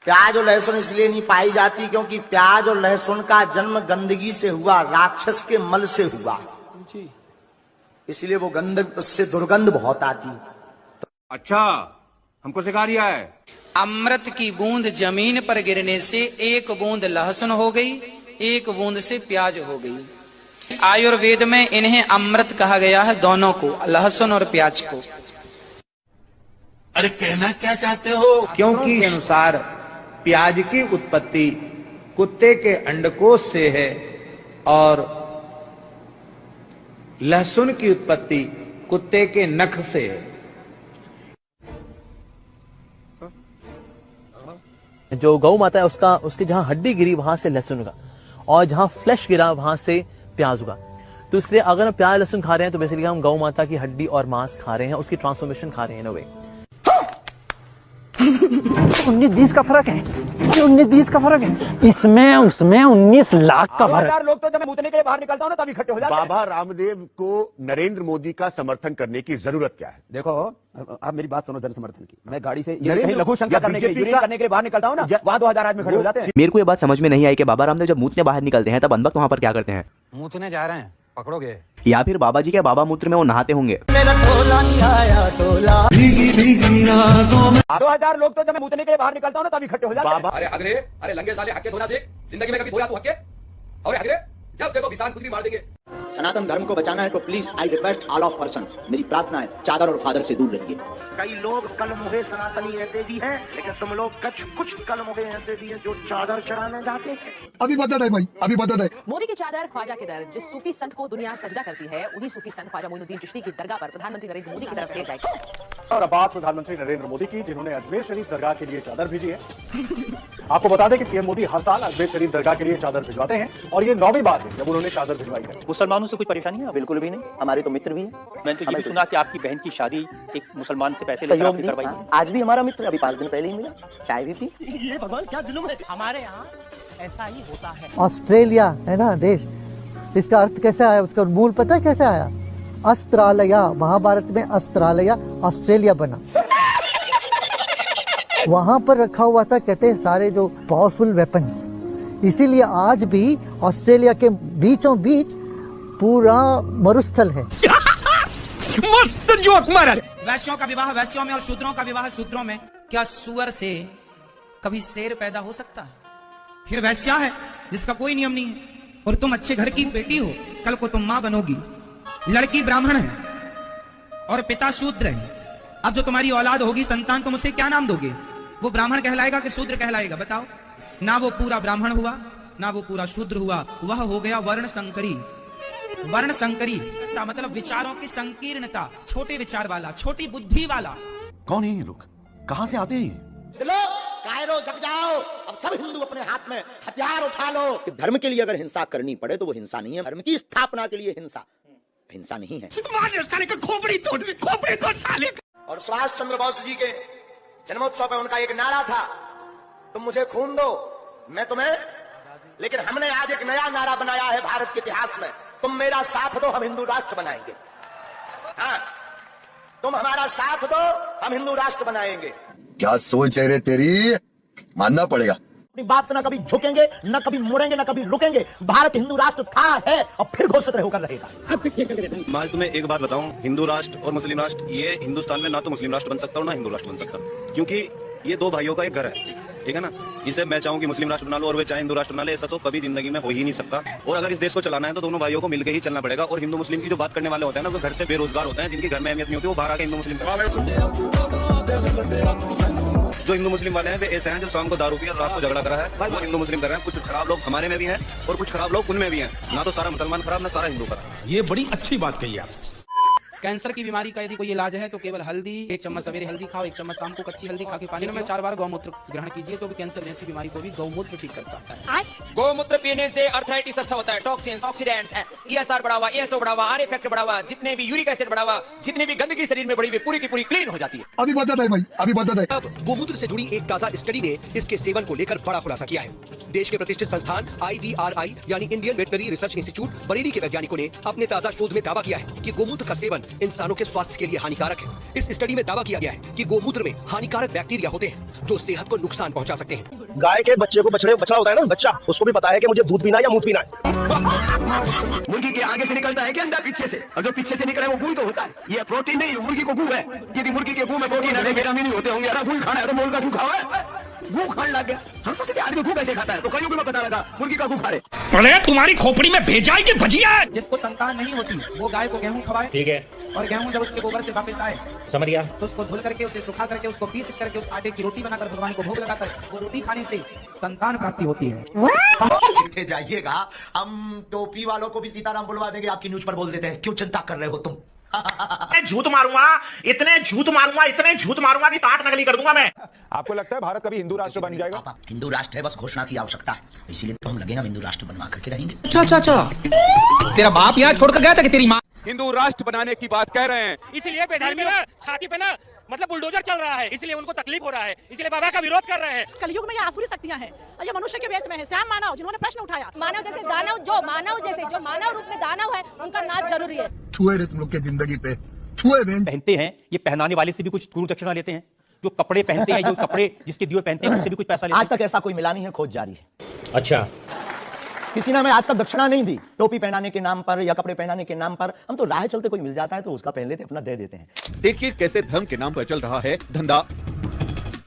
प्याज और लहसुन इसलिए नहीं पाई जाती क्योंकि प्याज और लहसुन का जन्म गंदगी से हुआ, राक्षस के मल से हुआ, इसलिए वो गंध, उससे दुर्गंध बहुत आती। अच्छा, हमको सिखा रिया है। अमृत की बूंद जमीन पर गिरने से एक बूंद लहसुन हो गई, एक बूंद से प्याज हो गई। आयुर्वेद में इन्हें अमृत कहा गया है, दोनों को, लहसुन और प्याज को। अरे कहना क्या चाहते हो? क्योंकि के अनुसार प्याज की उत्पत्ति कुत्ते के अंडकोश से है और लहसुन की उत्पत्ति कुत्ते के नख से है। जो गौ माता है उसका, उसकी जहां हड्डी गिरी वहां से लहसुन उगा और जहां फ्लैश गिरा वहां से प्याज उगा। तो इसलिए अगर हम प्याज लहसुन खा रहे हैं तो बेसिकली हम गौ माता की हड्डी और मांस खा रहे हैं, उसकी ट्रांसफॉर्मेशन खा रहे हैं इन अ वे। 19-20 का फर्क है, 19-20 का फर्क है, इसमें उसमें 19 लाख का फर्क। लोग तो जब मैं मुतने के लिए बाहर निकलता हूँ ना तभी इकट्ठे हो जाते हैं। बाबा रामदेव को नरेंद्र मोदी का समर्थन करने की जरूरत क्या है? देखो, आप मेरी बात सुनो, जन समर्थन की। मैं गाड़ी से लघु शंका करने के लिए बाहर निकलता हूँ ना, वहाँ 2000 आदमी खड़े हो जाते हैं। मेरे को ये बात समझ में नहीं आई कि बाबा रामदेव जब मूतने बाहर निकलते हैं तब अनबक वहां पर क्या करते हैं? मूतने जा रहे हैं, पकड़ोगे? या फिर बाबा जी के बाबा मूत्र में वो नहाते होंगे? 2000 लोग तो जब मैं मुतने के लिए बाहर निकलता हूँ ना तभी इकट्ठे हो जाते हैं। अरे लंगे साले हक के धोना सीख, जिंदगी में कभी धोया तू हक के? और हक जब देखो किसान खुद भी मार देंगे। सनातन धर्म को बचाना है तो please I request all of person, मेरी प्रार्थना है चादर और फादर से दूर रहिए। कई लोग कल मुहे सनातनी ऐसे भी हैं, लेकिन तुम लोग कुछ कल मुहे ऐसे भी हैं जो चादर चढ़ाने जाते हैं। अभी बता दे भाई, अभी बता दे। मोदी की चादर ख्वाजा के दर, जिस सूफी संत को दुनिया सजदा करती है, उन्हीं सूफी संत ख्वाजा मोइनुद्दीन चिश्ती की दरगाह पर प्रधानमंत्री नरेंद्र मोदी की तरफ से जाएगी। और अब बात प्रधानमंत्री नरेंद्र मोदी की, जिन्होंने अजमेर शरीफ दरगाह के लिए चादर भेजी है। आपको बता दें कि पीएम मोदी हर साल अजमेर शरीफ दरगाह के लिए चादर भिजवाते हैं और ये 9वीं बार है जब उन्होंने चादर भिजवाई है। मुसलमानों से कोई परेशानी है? बिल्कुल भी नहीं, हमारे तो मित्र भी हैं। मैंने तो ये भी सुना कि आपकी बहन की शादी एक मुसलमान से पैसे लेकर आपने करवाई है। आज भी हमारा मित्र अभी 5 दिन पहले ही मिला, चाय भी पी। ये भगवान क्या जुल्म है। हमारे यहाँ ऐसा ही होता है। ऑस्ट्रेलिया है ना देश, इसका अर्थ कैसे आया, उसका मूल पता है कैसे आया? अस्त्रालया, महाभारत में अस्त्रालया ऑस्ट्रेलिया बना, वहां पर रखा हुआ था, कहते हैं सारे जो पावरफुल वेपन्स। इसीलिए आज भी ऑस्ट्रेलिया के बीचों बीच पूरा मरुस्थल है। मस्त जोक मारा। वैश्यों का विवाह वैश्यों में और शूद्रों का विवाह शूद्रों में। क्या सुअर से कभी शेर पैदा हो सकता है? फिर वैश्या है जिसका कोई नियम नहीं है, और तुम अच्छे घर की बेटी हो, कल को तुम मां बनोगी। लड़की ब्राह्मण है और पिता शूद्र है। अब जो तुम्हारी औलाद होगी, संतान, तुम उसे क्या नाम दोगे? वो ब्राह्मण कहलाएगा कि शूद्र कहलाएगा? बताओ। ना वो पूरा ब्राह्मण हुआ, ना वो पूरा शूद्र हुआ, वह हो गया वर्ण संकरी। वर्ण संकरी का मतलब विचारों की संकीर्णता, छोटे विचार वाला, छोटी बुद्धि वाला। कौन है ये लोग, कहां से आते हैं? कायरो जग जाओ, अब सब हिंदू अपने हाथ में हथियार उठा लो। कि धर्म के लिए अगर हिंसा करनी पड़े तो वो हिंसा नहीं है, धर्म की स्थापना के लिए हिंसा हिंसा नहीं है। साले का खोपड़ी तोड़ साले। और सुभाष चंद्र बोस जी के जन्मोत्सव पे उनका एक नारा था, तुम मुझे खून दो मैं तुम्हें, लेकिन हमने आज एक नया नारा बनाया है भारत के इतिहास में, तुम मेरा साथ दो हम हिंदू राष्ट्र बनाएंगे। हाँ, तुम हमारा साथ दो हम हिंदू राष्ट्र बनाएंगे। क्या सोच है रे तेरी, मानना पड़ेगा। अपनी बात से न कभी झुकेंगे, न कभी मुड़ेंगे, न कभी रुकेंगे। भारत हिंदू राष्ट्र था, है और फिर घोषित होकर रहेगा। मैं तुम्हें एक बात बताऊं, हिंदू राष्ट्र और मुस्लिम राष्ट्र, ये हिंदुस्तान में ना तो मुस्लिम राष्ट्र बन सकता और ना हिंदू राष्ट्र बन सकता, क्योंकि ये दो भाइयों का एक घर है, ठीक है ना। इसे मैं चाहूं कि मुस्लिम राष्ट्र बना लो और वे चाहे हिंदू राष्ट्र बना ले, ऐसा तो कभी जिंदगी में हो ही नहीं सकता। और अगर इस देश को चलाना है तो दोनों भाइयों को मिलकर ही चलना पड़ेगा। और हिंदू मुस्लिम की जो बात करने वाले होते हैं ना, वो घर से बेरोजगार होते हैं, जिनकी घर में अहमियत नहीं होती, वो बाहर आके हिंदू मुस्लिम जो हिंदू मुस्लिम वाले हैं वे ऐसे हैं जो शाम को दारू पी और रात को झगड़ा करा है, वो हिंदू मुस्लिम कर रहे हैं। कुछ खराब लोग हमारे में भी हैं और कुछ खराब लोग उनमें भी हैं। ना तो सारा मुसलमान खराब, ना सारा हिंदू खराब। ये बड़ी अच्छी बात कही आप। कैंसर की बीमारी का यदि कोई इलाज है तो केवल हल्दी, 1 चम्मच सवेरे हल्दी खाओ, 1 चम्मच शाम को कच्ची हल्दी खा के पानी में 4 बार गौमूत्र ग्रहण कीजिए, तो भी कैंसर जैसी बीमारी को भी गौमूत्र ठीक करता है। गौमूत्र पीने से अर्थराइटिस अच्छा होता है, टॉक्सिन्स, ऑक्सीडेंट्स, ESR बढ़ा हुआ, ESO बढ़ा हुआ, RA फैक्टर बढ़ा हुआ, जितने भी यूरिक एसिड बढ़ा हुआ, जितनी भी गंदगी शरीर में बढ़ी हुई पूरी की पूरी क्लीन हो जाती है। अभी बता दे भाई, अभी बता दे। अब गोमूत्र से जुड़ी एक ताजा स्टडी ने इसके सेवन को लेकर बड़ा खुलासा किया है। देश के प्रतिष्ठित संस्थान IVRI यानी Indian veterinary research institute Bareilly के वैज्ञानिकों ने अपने ताजा शोध में दावा किया है कि गोमूत्र का सेवन इंसानों के स्वास्थ्य के लिए हानिकारक है। इस स्टडी में दावा किया गया है कि गोमूत्र में हानिकारक बैक्टीरिया होते हैं जो सेहत को नुकसान पहुंचा सकते हैं। गाय के बच्चे को बछड़ा होता है ना, बच्चा, उसको भी पता है कि मुझे दूध पीना है या मूत पीना है। मुर्गी के आगे से निकलता है कि अंडा पीछे से, और जो पीछे से निकले वो गू तो होता है। ये प्रोटीन नहीं, मुर्गी को गू है। यदि मुर्गी के गू में प्रोटीन है, विटामिन होते होंगे। अरे गू खाना है तो मोल का गू खाओ है, गू खाने लग गया। हम सोचते थे आदमी गू कैसे खाता है, तो कईयों को पता लगा मुर्गी का गू खा रहे। अरे तुम्हारी खोपड़ी में भेजाई की भजिया है। जिसको संतान नहीं होती वो गाय को गेहूं खवाए, ठीक है, और गेहूं जब उसके गोबर से वापस आए, समझ गया, तो उसको धुल करके उसे सुखा करके उसको पीस करके उस आटे की रोटी बनाकर भगवान को भोग लगाकर वो रोटी खाने से संतान प्राप्ति होती है। जाइएगा, हम टोपी वालों को भी सीताराम बुलवा देंगे, आपकी न्यूज पर बोल देते हैं। क्यों चिंता कर रहे हो तुम? झूठ मारूंगा, इतने झूठ मारूंगा कि ताट नकली कर दूंगा मैं। आपको लगता है भारत कभी हिंदू राष्ट्र बन जाएगा? हिंदू राष्ट्र है, बस घोषणा की आवश्यकता है, इसीलिए तो हम लगे हम हिंदू राष्ट्र बनवा करके रहेंगे। अच्छा, तेरा बाप यहाँ छोड़कर गया था कि तेरी माँ? हिंदू राष्ट्र बनाने की बात कह रहे हैं, इसलिए बेधर्मी ना छाती पे ना मतलब बुलडोजर चल रहा है, इसलिए उनको तकलीफ हो रहा है, इसलिए बाबा का विरोध कर रहे हैं। कलयुग में ये आसुरी शक्तियां हैं और ये मनुष्य के वेश में है। श्याम मानव जिन्होंने प्रश्न उठाया, मानव जैसे दानव, जो मानव रूप में दानव है, उनका नाच जरूरी है। छुए रे तुम लोग के जिंदगी पे, छुए पहनते हैं, ये पहनाने वाले से भी कुछ गुरु दक्षिणा लेते हैं। जो कपड़े पहनते हैं, जो कपड़े जिसके दिए पहनते हैं, उससे भी कुछ पैसा लेते हैं। आज तक ऐसा कोई मिला नहीं है, खोज जारी है। अच्छा, किसी ने हमें आज तक दक्षिणा नहीं दी, टोपी पहनाने के नाम पर या कपड़े पहनाने के नाम पर। हम तो राह चलते कोई मिल जाता है तो उसका पहन लेते, अपना दे देते हैं। देखिए कैसे धर्म के नाम पर चल रहा है धंधा।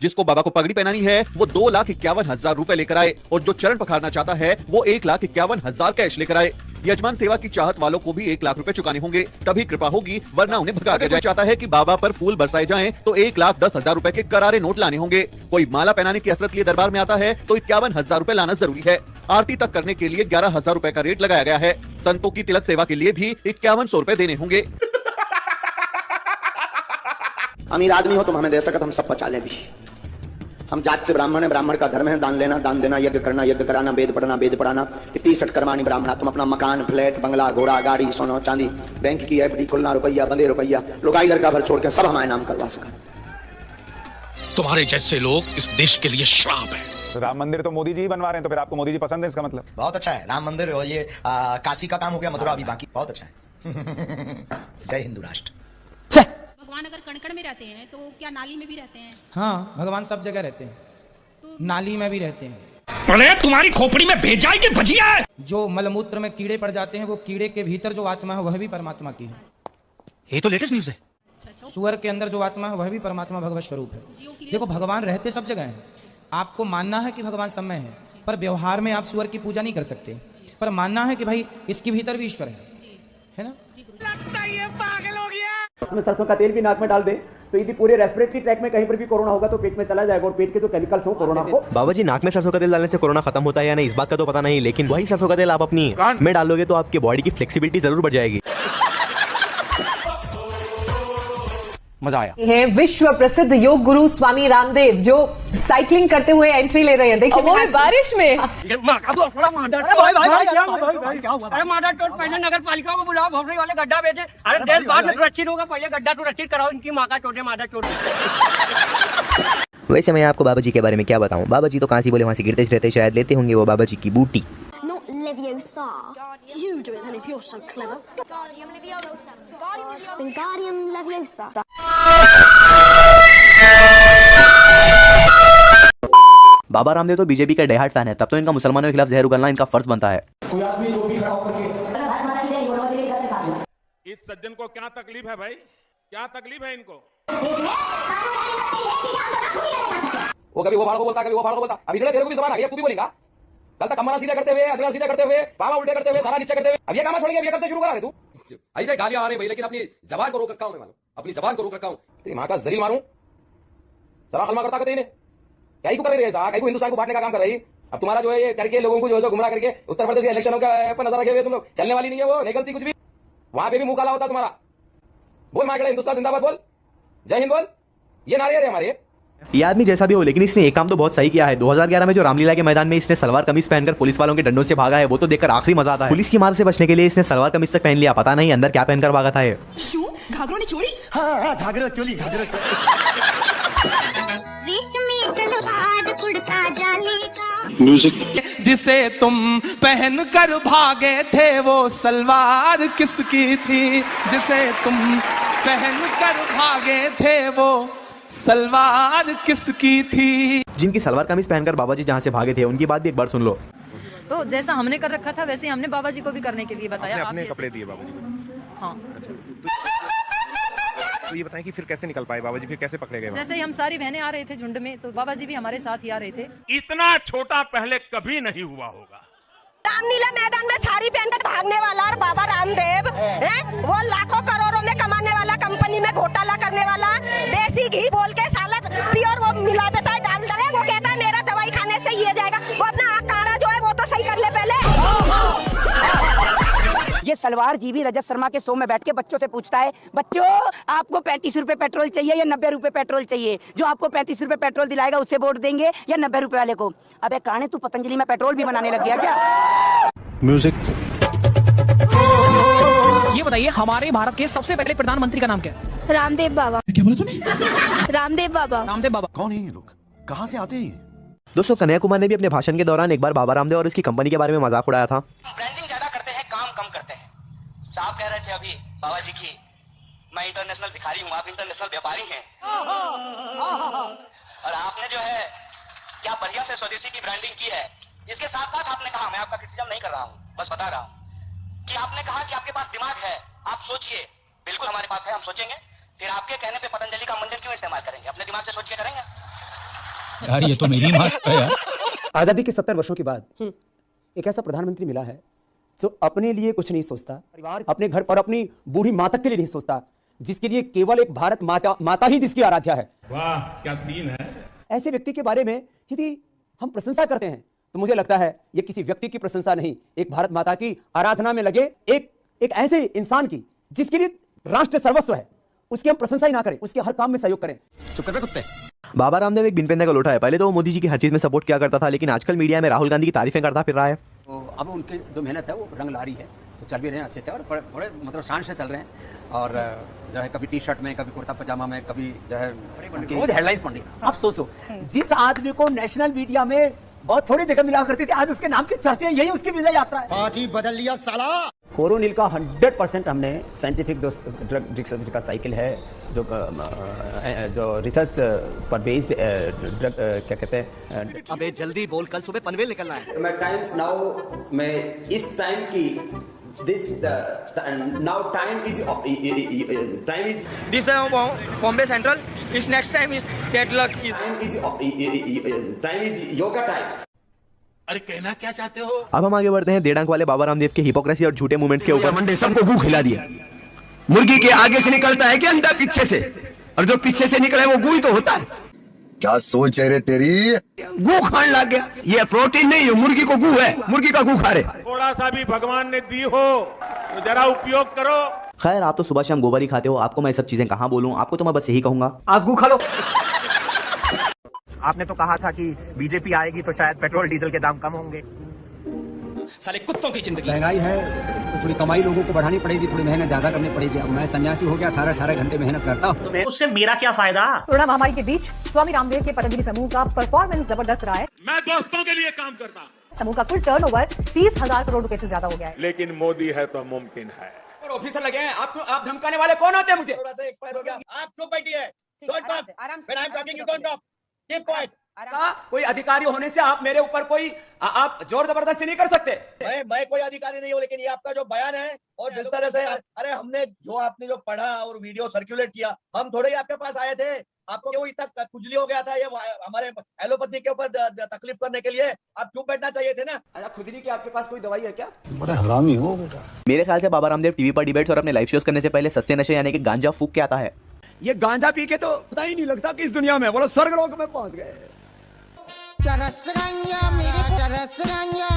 जिसको बाबा को पगड़ी पहनानी है वो 2,51,000 रुपए लेकर आए, और जो चरण पखारना चाहता है वो 1,51,000 कैश लेकर आए। यजमान सेवा की चाहत वालों को भी 1 लाख रुपए चुकाने होंगे, तभी कृपा होगी, वरना उन्हें भगा दिया जाए। चाहता है कि बाबा पर फूल बरसाए जाएं तो 1,10,000 रुपए के करारे नोट लाने होंगे। कोई माला पहनाने की हसरत लिए दरबार में आता है तो 51,000 रुपए लाना जरूरी है। आरती तक करने के लिए 11,000 रुपए का रेट लगाया गया है। संतों की तिलक सेवा के लिए भी 5100 रुपए देने होंगे। अमीर आदमी हो तुम हमें दे सकते, हम सब बचा लें भी। हम जात से ब्राह्मण है, ब्राह्मण का धर्म है दान लेना, दान देना, यज्ञ करना, यज्ञ कराना, वेद पढ़ना, वेद पढ़ाना। 30 कर्माणी ब्राह्मणा। तुम अपना मकान, फ्लैट, बंगला, घोड़ा, गाड़ी, सोना चांदी, बैंक की एफडी खुलना, रुपया, बंदे रुपया, लुगाई लड़का भर छोड़ के सब हमारे नाम करवा सका। तुम्हारे जैसे लोग इस देश के लिए श्राप है। राम मंदिर तो मोदी जी ही बनवा रहे हैं, तो फिर आपको मोदी जी पसंद है, इसका मतलब? बहुत अच्छा है राम मंदिर, और ये काशी का काम हो गया, मथुरा अभी बाकी। बहुत अच्छा है। जय हिंदू राष्ट्र। भगवान अगर कण-कण में रहते हैं तो क्या नाली में भी रहते हैं? हाँ, भगवान सब जगह रहते हैं, तो नाली में भी रहते हैं। अरे तुम्हारी खोपड़ी में भेजाई की भजिया है। जो मलमूत्र में कीड़े पड़ जाते हैं, वो कीड़े के भीतर जो आत्मा है वह भी परमात्मा की है। ये तो लेटेस्ट न्यूज है। सुअर के अंदर जो आत्मा है वह भी परमात्मा भगवत स्वरूप है। देखो, भगवान रहते सब जगह हैं। आपको मानना है कि भगवान सब में है, पर व्यवहार में आप सुअर की पूजा नहीं कर सकते, पर मानना है कि भाई इसके भीतर भी ईश्वर है ना? लगता है ये पागल हो गया। उसमें सरसों का तेल भी नाक में डाल दे तो यदि पूरे रेस्पिरेटरी ट्रैक में कहीं पर भी कोरोना होगा तो पेट में चला जाएगा, और पेट के जो केमिकल्स हो कोरोना को। बाबा जी, नाक में सरसों का तेल डालने से कोरोना खत्म होता है या नहीं इस बात का तो पता नहीं, लेकिन वही सरसों का तेल आप अपनी में डालोगे तो आपकी बॉडी की फ्लेक्सिबिलिटी जरूर बढ़ जाएगी। मजा आया है। विश्व प्रसिद्ध योग गुरु स्वामी रामदेव जो साइकिलिंग करते हुए एंट्री ले रहे हैं। देखिए वो बारिश में। अरे नगर पालिका को बुलाओ, भोपड़ी वाले गड्ढा बेचे। अरे देश बाद में सुरक्षित होगा, पहले गड्ढा सुरक्षित कराओ। इनकी माँ का चोटे, माता चोटे। वैसे मैं आपको बाबा जी के बारे में क्या बताऊं, बाबा जी तो कहां से बोले वहां से गिरते रहते, शायद लेते होंगे वो बाबा जी की बूटी। Leviosa. You do it then if you're so clever. Wingardium Leviosa. Wingardium Leviosa. Baba Ramdev तो बीजेपी का डाई हार्ड फैन है, तब तो इनका मुसलमानों के खिलाफ जहर उगलना इनका फर्ज बनता है। कोई आदमी जो भी खड़ा होकर के इस सज्जन को क्या तकलीफ है भाई, क्या तकलीफ है इनको? वो कभी वो भाड़ को बोलता, कभी वो भाड़ को बोलता। अभी तेरे को भी जबान आ गया, तू भी बोलेगा। कल तक कमरा सीधा करते हुए, अगला सीधा करते हुए, पावा उल्टे करते हुए, सारा नीचे करते हुए, अब ये काम छोड़ के अब ये कब से शुरू करा रहे तू? ऐसे गालियां आ रही भाई, लेकिन अपनी जबान को रोक रखा हूं मैं, अपनी जबान को रोक रखा हूं। तेरी मां का जरील मारूं, जरा खलमा करता कहते इन्हें क्या ही कर रही है साहब, क्या हिंदुस्तान को बांटने का काम कर रही। अब तुम्हारा जो है ये करके लोगों को जो है गुमराह करके उत्तर प्रदेश के इलेक्शनों का नजर रखे हुए तुम लोग, चलने वाली नहीं है वो, नहीं गलती कुछ भी। वहां पे भी मुंह काला होता तुम्हारा। बोल मां हिंदुस्तान जिंदाबाद बोल, जय हिंद बोल, ये नारे है हमारे। ये आदमी जैसा भी हो, लेकिन इसने एक काम तो बहुत सही किया है। 2011 में जो रामलीला के मैदान में इसने सलवार कमीज पहनकर पुलिस वालों के डंडों से भागा है, वो तो देखकर आखिरी मजा आता है। पुलिस की मार से बचने के लिए इसने सलवार कमीज तक पहन लिया, पता नहीं अंदर क्या पहनकर भागा था ये। घाघरों ने चोरी। हाँ, घाघरों चोली, घाघरों रेशमी सलवार कुर्ता जाली का म्यूजिक। जिसे तुम पहन कर भागे थे वो सलवार किसकी थी, जिसे तुम पहन कर भागे थे वो सलवार किसकी थी। जिनकी सलवार कमीज पहनकर बाबा जी जहाँ से भागे थे उनकी बात भी एक बार सुन लो। तो जैसा हमने कर रखा था वैसे ही हमने बाबा जी को भी करने के लिए बताया। अपने कपड़े दिए बाबा जी को। हाँ। तो ये बताएं कि फिर कैसे निकल पाए बाबा जी, फिर कैसे पकड़े गए? जैसे ही हम सारी बहनें आ रहे थे झुंड में तो बाबा जी भी हमारे साथ ही आ रहे थे। इतना छोटा पहले कभी नहीं हुआ होगा। रामलीला मैदान में साड़ी पहनकर भागने वाला और बाबा रामदेव है, वो लाखों करोड़ों में कमाने वाला, कंपनी में घोटाला करने वाला, देसी घी बोल के साला प्योर वो मिला देता है, डाल दे, वो कहता है मेरा दवाई खाने से ये जाएगा। वो अपना आँख काड़ा जो है वो तो सही कर ले पहले। ये सलवार जीवी रजत शर्मा के शो में बैठ के बच्चों से पूछता है, बच्चों आपको 35 रुपए पेट्रोल चाहिए या 90 रुपए पेट्रोल चाहिए? जो आपको 35 रुपए पेट्रोल दिलाएगा उससे वोट देंगे या 90 रुपए वाले को? अबे काने तू पतंजलि में पेट्रोल भी बनाने लग गया क्या? म्यूजिक। ये बताइए हमारे भारत के सबसे पहले प्रधानमंत्री का नाम क्या है? रामदेव बाबा। क्या बोला तूने? रामदेव बाबा। रामदेव बाबा कौन है ये लोग, कहाँ से आते हैं? दोस्तों कन्हैया कुमार ने भी अपने भाषण के दौरान एक बार बाबा रामदेव और उसकी कंपनी के बारे में मजाक उड़ाया था। ब्रांडिंग ज्यादा करते हैं, काम कम करते हैं। साहब कह रहे थे अभी बाबा जी की, मैं इंटरनेशनल भिखारी हूँ, आप इंटरनेशनल व्यापारी हैं। और आपने जो है क्या बढ़िया से स्वदेशी की ब्रांडिंग की है। इसके साथ साथ आपने कहा, मैं आपका क्रिटिसिज्म नहीं कर रहा हूँ, बस बता रहा हूँ कि आपने कहा कि आपके पास दिमाग है, आप सोचिए। बिल्कुल हमारे पास है, हम सोचेंगे। फिर आपके कहने पे पतंजलि का मंजन क्यों इस्तेमाल करेंगे? अपने दिमाग से सोच के करेंगे यार। ये तो मेरी माँ है यार। आजादी के 70 वर्षों के बाद एक ऐसा प्रधानमंत्री मिला है जो अपने लिए कुछ नहीं सोचता, परिवार, अपने घर पर अपनी बूढ़ी माँ तक के लिए नहीं सोचता, जिसके लिए केवल एक भारत माता ही जिसकी आराध्या है। वाह क्या सीन है। ऐसे व्यक्ति के बारे में यदि हम प्रशंसा करते हैं तो मुझे लगता है ये किसी व्यक्ति की प्रशंसा नहीं, एक भारत माता की आराधना में लगे एक ऐसे इंसान की जिसके लिए राष्ट्र सर्वस्व है, उसकी हम प्रशंसा ही ना करें, उसके हर काम में सहयोग करें। चुप कर बे कुत्ते। बाबा रामदेव एक बिन पेंदे का लोटा है। पहले तो वो मोदी जी की हर चीज में सपोर्ट किया करता था, लेकिन आजकल मीडिया में राहुल गांधी की तारीफें करता फिर रहा है। तो अब उनकी जो मेहनत है वो रंग ला रही है, तो चल भी रहे हैं अच्छे से और बड़े मतलब शान से चल रहे हैं। और जो है कभी टी शर्ट में, कभी कुर्ता पजामा में, कभी जो है रोज हेडलाइंस पढ़नी। आप सोचो जिस आदमी को नेशनल मीडिया में बहुत थोड़ी जगह मिला करती थी, आज उसके नाम के चर्चे, यही उसकी विजय यात्रा है। पार्टी बदल लिया साला। कोरोनिल का 100% हमने साइंटिफिक ड्रग रिसर्च का साइकिल है, जो रिसर्च पर बेस्ड ड्रग क्या कहते हैं। अबे जल्दी बोल, कल सुबह पनवेल निकलना है। मैं टाइम्स नाउ में इस टाइम की now time is this Bombay central, इस next time is deadlock, time is yoga time. अरे कहना क्या चाहते हो? अब हम आगे बढ़ते हैं डेढ़ अंक वाले बाबा रामदेव के हिपोक्रेसी और झूठे मूवमेंट्स के ऊपर। मंडे सबको गू खिला दिया। मुर्गी के आगे से निकलता है कि अंडा पीछे से, और जो पीछे से निकले वो गू ही तो होता है। क्या सोच है रे तेरी? गू खान लग गया। ये प्रोटीन नहीं है, मुर्गी को गू है, मुर्गी का गू खा रहे। थोड़ा सा भी भगवान ने दी हो तो जरा उपयोग करो। खैर आप तो सुबह शाम गोबर ही खाते हो, आपको मैं सब चीजें कहाँ बोलूं, आपको तो मैं बस यही कहूंगा आप गू खा लो। आपने तो कहा था कि बीजेपी आएगी तो शायद पेट्रोल डीजल के दाम कम होंगे। साले कुत्तों की जिंदगी। महंगाई है तो थोड़ी कमाई लोगों को बढ़ानी पड़ेगी, थोड़ी मेहनत ज्यादा करनी पड़ेगी। अब मैं सन्यासी हो गया, 18 घंटे मेहनत करता हूँ। उससे मेरा क्या फायदा? कोरोना महामारी के बीच स्वामी रामदेव के पतंजलि समूह का परफॉर्मेंस जबरदस्त रहा है। मैं दोस्तों के लिए काम करता हूँ। समूह का कुल टर्नओवर 30,000 करोड़ रुपए से ज्यादा हो गया है। लेकिन मोदी है तो मुमकिन है। और ऑफिसर लगे हैं, आप धमकाने वाले कौन होते हैं? मुझे आप चुप बैठिए। कोई अधिकारी होने से आप मेरे ऊपर कोई आप जोर जबरदस्ती नहीं कर सकते। मैं कोई अधिकारी नहीं हूँ, लेकिन ये आपका जो बयान है और जिस तरह से अरे हमने जो आपने जो पढ़ा और वीडियो सर्कुलेट किया, हम थोड़े ही आपके पास आए थे। आपको क्यों इतना खुजली हो गया था ये हमारे एलोपैथी के ऊपर तकलीफ करने के लिए? आप चुप बैठना चाहिए थे ना। अच्छा खुजली की आपके पास कोई दवाई है क्या? बड़ा हरामी हो बेटा। मेरे ख्याल से बाबा रामदेव टीवी पर डिबेट्स और अपने लाइव शोज करने से पहले सस्ते नशे यानी कि गांजा फूक के आता है। ये गांजा पी के तो पता ही नहीं लगता कि इस दुनिया में बोलो स्वर्ग लोक में पहुंच गए। चरस गांजा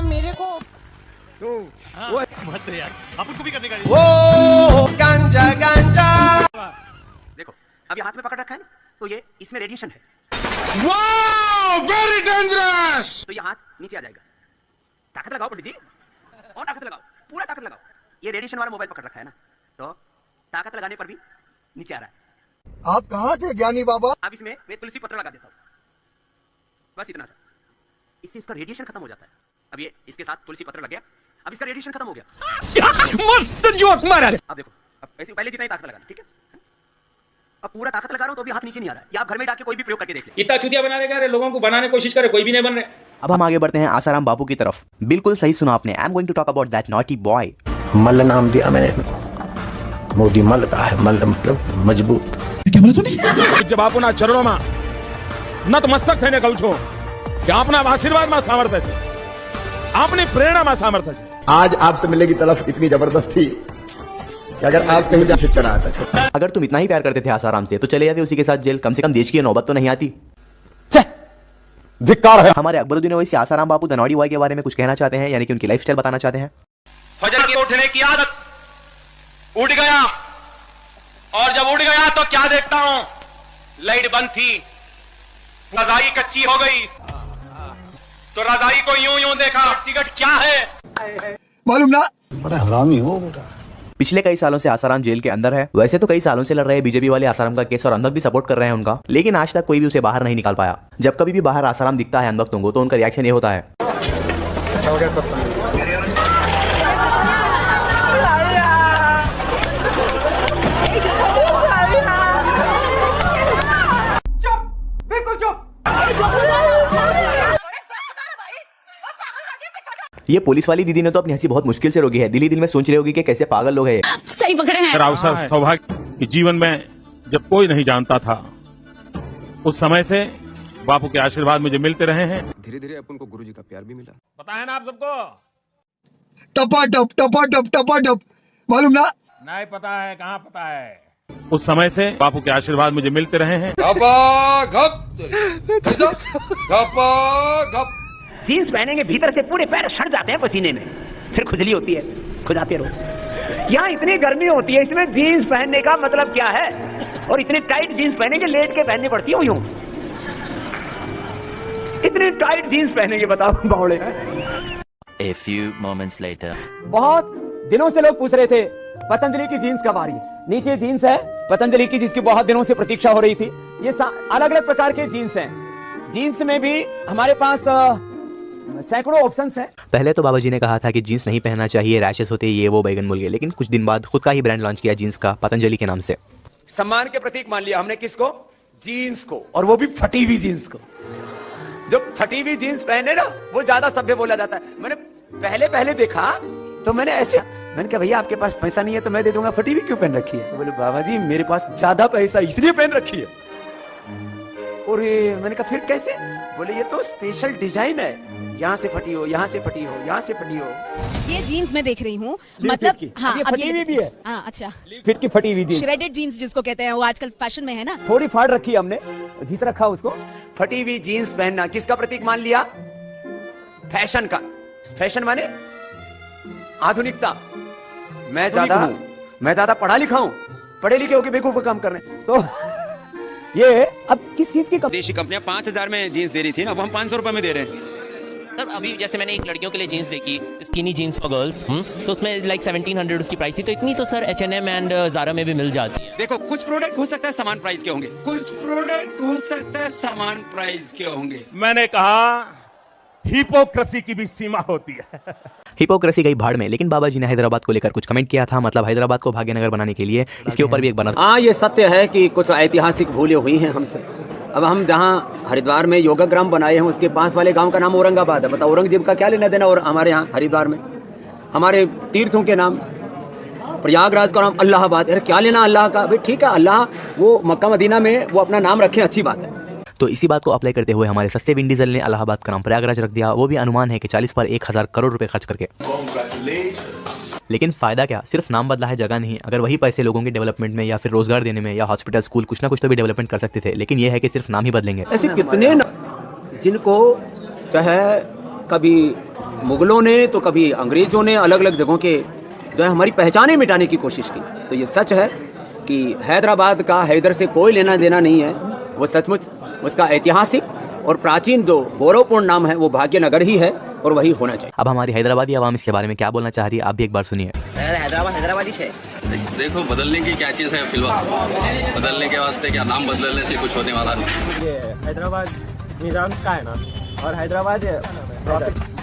मेरे को तो वो मस्त है यार, अपन को भी करने का। वो गांजा देखो अभी हाथ में पकड़ रखा है ना, तो ये इसमें रेडिएशन है। वाह वेरी डेंजरस। तो ये हाथ नीचे आ जाएगा। ताकत लगाओ पंडित जी, और ताकत लगाओ, पूरा ताकत लगाओ। ये रेडिएशन वाला मोबाइल पकड़ रखा है ना, तो ताकत लगाने पर भी नीचे आ रहा है। आप कहाँ थे ज्ञानी बाबा? अब इसमें मैं तुलसी पत्र लगा देता हूँ, बस इतना सा। इससे इसका रेडिएशन खत्म हो जाता है। अब ये इसके साथ तुलसी पत्र लग गया, अब इसका रेडिएशन खत्म हो गया। मस्त जोक मारा रे। अब देखो, अब ऐसे पहले जितना ही ताकत लगाना, ठीक है? अब पूरा ताकत लगा रहा हूं तो भी हाथ नीचे नहीं आ रहा है। या आप घर में जाके कोई भी प्रयोग करके देख ले। इतना चुतिया बनाने का लोगों को बनाने की कोशिश करे, कोई भी नहीं बन रहे। अब हम आगे बढ़ते हैं आसाराम बापू की तरफ। बिल्कुल सही सुना आपने। I am going to talk about that naughty boy. Malla नाम दिया मैंने, मोदी मल का है, मल्ल मतलब मजबूत। क्या बोला तूने? जब आप ना चरणों में नतमस्तक થઈને કહું છું કે આપના આશીર્વાદમાં સામર્થ્ય છે, આપની પ્રેરણામાં સામર્થ્ય છે। आज आपसे मिलने की तलफ इतनी जबरदस्त थी कि अगर आप कहीं जाके चला आता। अगर तुम इतना ही प्यार करते थे आसाराम से तो चले जाते उसी के साथ जेल, कम से कम देश की नौबत तो नहीं आती। धिक्कार है। हमारे Akbaruddin Owaisi Asaram Bapu the naughty boy के बारे में कुछ कहना चाहते हैं, यानी कि उनकी लाइफस्टाइल बताना चाहते हैं। फजर की उठने की आदत उड़ गया, और जब उड़ गया तो क्या देखता हूं, लाइट बंद थी, रजाई कच्ची हो गई, तो रजाई को यूं यूं देखा, टिकट क्या है मालूम ना? बड़ा हरामी हो बेटा। पिछले कई सालों से आसाराम जेल के अंदर है। वैसे तो कई सालों से लड़ रहे बीजेपी वाले आसाराम का केस और अनवक्त भी सपोर्ट कर रहे हैं उनका, लेकिन आज तक कोई भी उसे बाहर नहीं निकाल पाया। जब कभी भी बाहर आसाराम दिखता है अनवक्तों को तो उनका रिएक्शन ये होता है। ये पुलिस वाली दीदी ने तो अपनी हंसी बहुत मुश्किल से रोकी है। दिल ही दिल में सोच रही होगी कि कैसे पागल लोग हैं। सही पकड़े हैं। मेरा अवसर सौभाग्य कि जीवन में जब कोई नहीं जानता था, उस समय से बापू के आशीर्वाद मुझे मिलते रहे हैं। धीरे धीरे अपन को गुरुजी का प्यार भी मिला। पता है ना आप सबको? टपा टप मालूम ना? नहीं पता है, कहाँ पता है? उस समय से बापू के आशीर्वाद मुझे मिलते रहे हैं। जीन्स पहनेंगे, भीतर से पूरे पैर सड़ जाते हैं पसीने में, फिर खुजली होती है, खुजाते रहो। यहाँ इतनी गर्मी होती है, इसमें जीन्स पहनने का मतलब क्या है? और इतनी टाइट जीन्स पहनेंगे, लेट के पहननी पड़ती है यूं। इतनी टाइट जीन्स पहनेंगे, बताओ बावड़े। A few moments later. बहुत दिनों से लोग पूछ रहे थे पतंजलि की जीन्स कब आ रही है। नीचे जीन्स है पतंजलि की, जिसकी बहुत दिनों से प्रतीक्षा हो रही थी। ये अलग अलग प्रकार के जीन्स हैं। जीन्स में भी हमारे पास सैकड़ों ऑप्शंस हैं। पहले तो बाबा जी ने कहा था कि जीन्स नहीं पहनना चाहिए, रैशेस होते ये वो बैगन बोल गए, लेकिन कुछ दिन बाद खुद का ही ब्रांड लॉन्च किया जीन्स का, पतंजलि के नाम से। सम्मान के प्रतीक मान लिया हमने किसको? जीन्स को, और वो भी फटी हुई जीन्स को। जो फटी हुई जीन्स पहने ना वो ज्यादा सभ्य बोला जाता है। मैंने पहले देखा तो मैंने कहा भैया आपके पास पैसा नहीं है तो मैं दे दूंगा, फटी हुई क्यों पहन रखी है? तो बोले बाबा जी मेरे पास ज्यादा पैसा इसलिए पहन रखी है। और मैंने कहा फिर कैसे? बोले ये तो स्पेशल डिजाइन है, यहाँ से फटी हो, यहाँ से फटी हो, यहाँ से फटी हो। ये जीन्स मैं देख रही हूँ, मतलब हाँ ये फटी हुई भी है। हाँ अच्छा, फिट की फटी हुई जीन्स, श्रेडेड जीन्स जिसको कहते हैं, वो आजकल फैशन में है ना। थोड़ी फाड़ रखी हमने, घिस रखा उसको। फटी हुई जीन्स पहनना किसका प्रतीक मान लिया? फैशन का। फैशन माने आधुनिकता। मैं ज्यादा पढ़ा लिखा हूँ, पढ़े लिखे होके बेवकूफ काम कर रहे हैं। तो ये अब किस चीज की देशी कंपनियां 5000 में जीन्स दे रही थी ना, अब हम 500 रुपए में दे रहे हैं। सर अभी जैसे मैंने एक लड़कियों के लिए जीन्स देखी, स्किनी जीन्स फॉर गर्ल्स, तो उसमें लाइक 1700 उसकी प्राइस थी। तो इतनी तो सर H&M एंड ज़ारा में भी मिल जाती है। देखो कुछ प्रोडक्ट हो सकता है समान प्राइस के होंगे, कुछ प्रोडक्ट हो सकता है समान प्राइस के होंगे। मैंने कहा हिपोक्रेसी की भी सीमा होती है। हिपोक्रेसी गई भाड़ में, लेकिन बाबा जी ने हैदराबाद को लेकर कुछ कमेंट किया था, मतलब हैदराबाद को भाग्यनगर बनाने के लिए इसके ऊपर भी एक बना। हाँ ये सत्य है कि कुछ ऐतिहासिक भूलें हुई हैं हमसे। अब हम जहाँ हरिद्वार में योगा ग्राम बनाए हैं उसके पास वाले गांव का नाम औरंगाबाद है। बताओ औरंगजेब का क्या लेना देना? और हमारे यहाँ हरिद्वार में हमारे तीर्थों के नाम, प्रयागराज का नाम इलाहाबाद, अरे क्या लेना अल्लाह का? भाई ठीक है, अल्लाह वो मक्का मदीना में वो अपना नाम रखे, अच्छी बात है। तो इसी बात को अप्लाई करते हुए हमारे सस्ते विंड डीजल ने इलाहाबाद का नाम प्रयागराज रख दिया, वो भी अनुमान है कि 40 पर 1000 करोड़ रुपए खर्च करके। लेकिन फायदा क्या? सिर्फ नाम बदला है, जगह नहीं। अगर वही पैसे लोगों के डेवलपमेंट में या फिर रोजगार देने में या हॉस्पिटल स्कूल कुछ ना कुछ तो भी डेवलपमेंट कर सकते थे, लेकिन ये है कि सिर्फ नाम ही बदलेंगे। ऐसे कितने जिनको चाहे कभी मुगलों ने तो कभी अंग्रेजों ने अलग अलग जगहों के जो है हमारी पहचानें मिटाने की कोशिश की। तो ये सच है कि हैदराबाद का हैदर से कोई लेना देना नहीं है। वो सचमुच उसका ऐतिहासिक और प्राचीन जो गौरवपूर्ण नाम है वो भाग्यनगर ही है। और वही होना चाहिए। अब हमारी हैदराबादी आवाम इसके बारे में क्या बोलना चाह रही है, आप भी एक बार सुनिए। हैदराबादी से देखो, बदलने की क्या चीज़ है फिलहाल, बदलने के वास्ते क्या, नाम बदलने से कुछ होने वाला नहीं। ये हैदराबाद निजाम का है ना, और हैदराबाद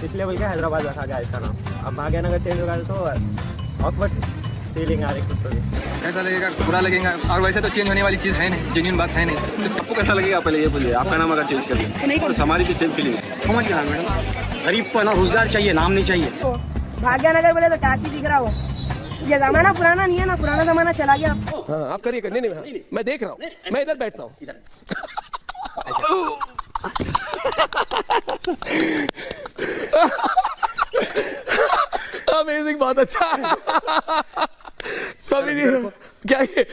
इसलिए बोल के हैदराबाद रखा गया इसका नाम। अब भाग्यनगर चेंज होगा तो ऑकवर्ड फीलिंग आ रही खुद को भी। कैसा लगेगा, बुरा लगेगा, और वैसे तो चेंज होने वाली चीज़ है नहीं, जेन्युइन बात है नहीं। आपको कैसा लगेगा पहले ये बोलिए, आपका नाम अगर चेंज कर दिया तो हमारी भी सेम फीलिंग समझ गया मैडम। गरीब को ना रोजगार चाहिए, नाम नहीं चाहिए। भाग्यनगर बोले तो टाकी दिख रहा हो, ये जमाना पुराना नहीं है ना, पुराना जमाना चला गया। हाँ आप करिए, नहीं मैं देख रहा हूँ, मैं इधर बैठता हूँ। अमेजिंग, बहुत अच्छा स्वामी जी। क्या ये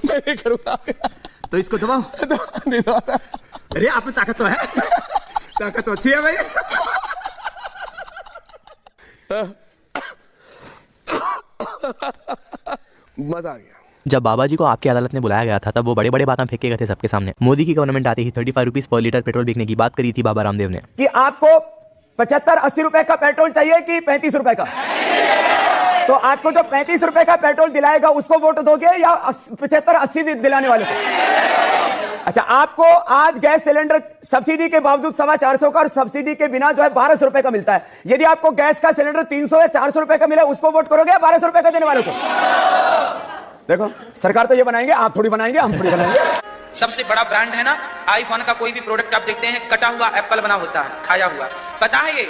मैं नहीं करूँगा तो इसको दबाओ। अरे आप में ताकत तो है, ताकत तो अच्छी है भाई। मजा आ गया। जब बाबा जी को आपकी अदालत ने बुलाया गया था तब वो बड़े बड़े बातें फेंके गए थे सबके सामने। मोदी की गवर्नमेंट आती ही 35 रुपीज पर लीटर पेट्रोल बिकने की बात करी थी बाबा रामदेव ने कि आपको 75-80 रुपए का पेट्रोल चाहिए कि 35 रुपए का। तो आपको जो 35 रुपए का पेट्रोल दिलाएगा उसको वोट दोगे या 75-80 दिलाने वाले को? अच्छा, आपको आज गैस सिलेंडर सब्सिडी के बावजूद 425 का और सब्सिडी के बिना जो है 1200 रुपए का मिलता है। यदि आपको गैस का सिलेंडर 300 या 400 रुपए का मिले उसको वोट करोगे या 1200 रुपए का देने वालों को? देखो, सरकार तो ये बनाएंगे, आप थोड़ी बनाएंगे, हम थोड़ी बनाएंगे। सबसे बड़ा ब्रांड है ना आईफोन का, कोई भी प्रोडक्ट आप देखते हैं कटा हुआ एप्पल बना होता है, खाया हुआ। पता है ये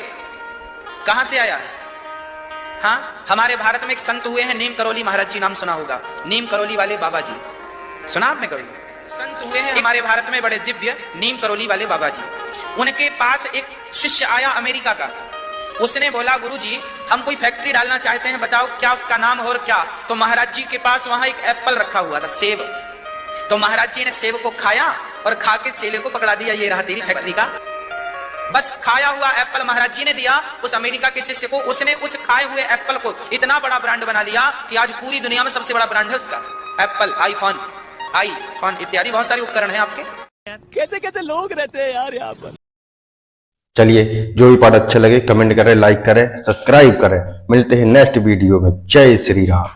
कहां से आया है? हाँ, हमारे भारत में एक संत हुए हैं नीम करोली महाराज जी, नाम सुना होगा, नीम करोली वाले बाबा जी, सुना आपने कभी? संत हुए हैं हमारे भारत में बड़े दिव्य, नीम करोली वाले बाबा जी। उनके पास एक शिष्य आया अमेरिका का, उसने बोला गुरुजी हम कोई फैक्ट्री डालना चाहते हैं, बताओ क्या उसका नाम और क्या? तो महाराज जी के पास वहां एक एप्पल रखा हुआ था, सेब। तो महाराज जी ने सेब को खाया और खा के चेले को पकड़ा दिया, ये रहा तेरी फैक्ट्री का। बस खाया हुआ एप्पल महाराज जी ने दिया उस अमेरिका के शिष्य को, उसने उस खाए हुए एप्पल को इतना बड़ा ब्रांड बना लिया कि आज पूरी दुनिया में सबसे बड़ा ब्रांड है उसका एप्पल, आईफोन इत्यादि बहुत सारे उपकरण हैं आपके। कैसे कैसे लोग रहते हैं यार यहाँ पर। चलिए, जो भी पार्ट अच्छा लगे कमेंट करें, लाइक करें, सब्सक्राइब करें। मिलते हैं नेक्स्ट वीडियो में। जय श्री राम।